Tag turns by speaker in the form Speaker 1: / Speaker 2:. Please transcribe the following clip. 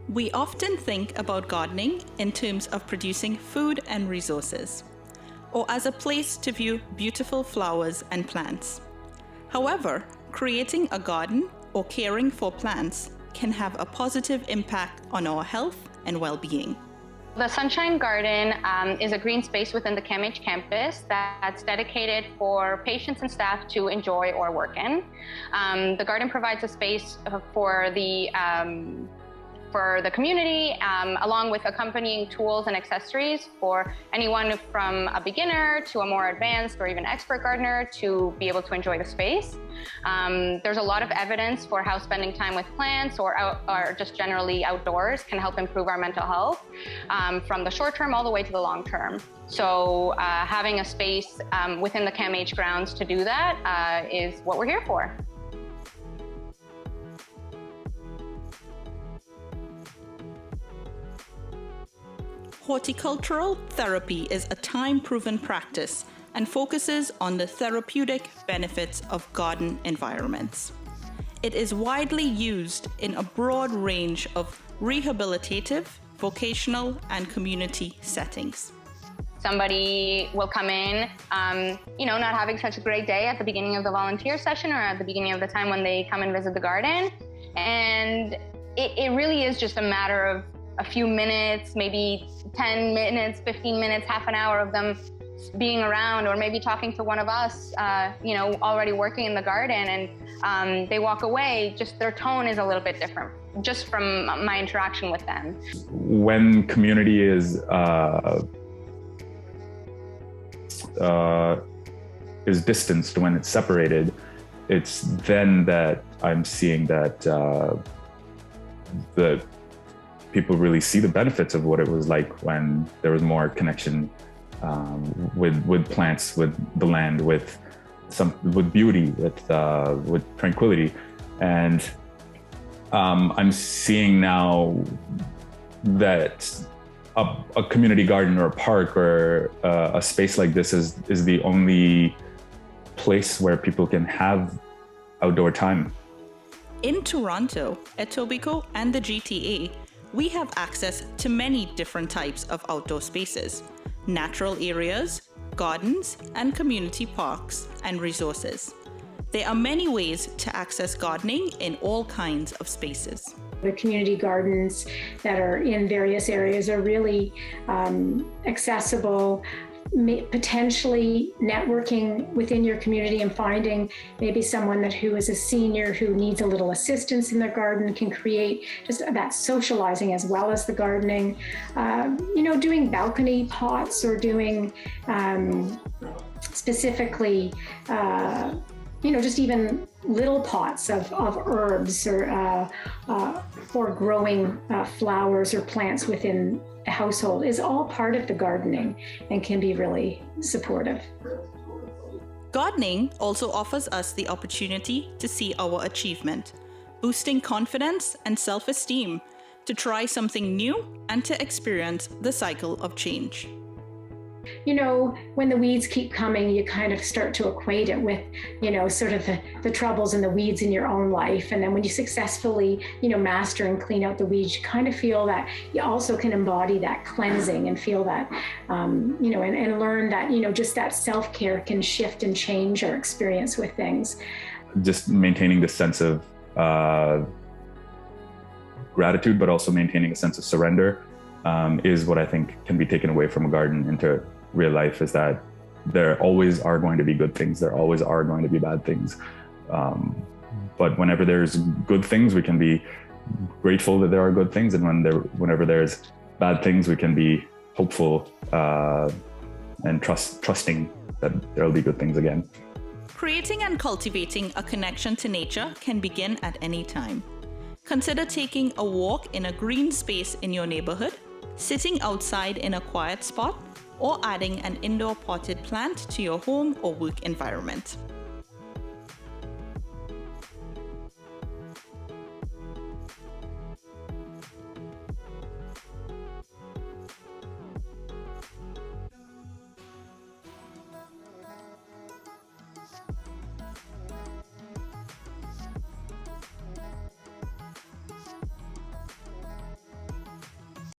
Speaker 1: We often think about gardening in terms of producing food and resources, or as a place to view beautiful flowers and plants. However, creating a garden or caring for plants can have a positive impact on our health and well-being.
Speaker 2: The Sunshine Garden is a green space within the CAMH campus that's dedicated for patients and staff to enjoy or work in. The garden provides a space for the community, along with accompanying tools and accessories for anyone from a beginner to a more advanced or even expert gardener to be able to enjoy the space. There's a lot of evidence for how spending time with plants or just generally outdoors can help improve our mental health from the short term all the way to the long term. So having a space within the CAMH grounds to do that is what we're here for.
Speaker 1: Horticultural therapy is a time-proven practice and focuses on the therapeutic benefits of garden environments. It is widely used in a broad range of rehabilitative, vocational, and community settings.
Speaker 2: Somebody will come in, not having such a great day at the beginning of the volunteer session or at the beginning of the time when they come and visit the garden. And it really is just a matter of a few minutes, maybe 10 minutes, 15 minutes, half an hour of them being around, or maybe talking to one of us, already working in the garden, and they walk away, just their tone is a little bit different, just from my interaction with them.
Speaker 3: When community is distanced, when it's separated, it's then that I'm seeing that the people really see the benefits of what it was like when there was more connection with plants, with the land, with beauty, with tranquility. And I'm seeing now that a community garden or a park or a space like this is the only place where people can have outdoor time.
Speaker 1: In Toronto, Etobicoke, and the GTA, we have access to many different types of outdoor spaces, natural areas, gardens, and community parks and resources. There are many ways to access gardening in all kinds of spaces.
Speaker 4: The community gardens that are in various areas are really accessible, potentially networking within your community and finding maybe someone who is a senior who needs a little assistance in their garden can create just that socializing as well as the gardening. Doing balcony pots or doing specifically just even little pots of herbs or growing flowers or plants within a household is all part of the gardening and can be really supportive.
Speaker 1: Gardening also offers us the opportunity to see our achievement, boosting confidence and self-esteem, to try something new and to experience the cycle of change.
Speaker 4: When the weeds keep coming, you kind of start to equate it with, sort of the troubles and the weeds in your own life. And then when you successfully, master and clean out the weeds, you kind of feel that you also can embody that cleansing and feel that, and learn that, just that self-care can shift and change our experience with things.
Speaker 3: Just maintaining the sense of gratitude, but also maintaining a sense of surrender is what I think can be taken away from a garden into real life, is that there always are going to be good things. There always are going to be bad things. But whenever there's good things, we can be grateful that there are good things. And whenever there's bad things, we can be hopeful and trusting that there'll be good things again.
Speaker 1: Creating and cultivating a connection to nature can begin at any time. Consider taking a walk in a green space in your neighborhood, sitting outside in a quiet spot, or adding an indoor potted plant to your home or work environment.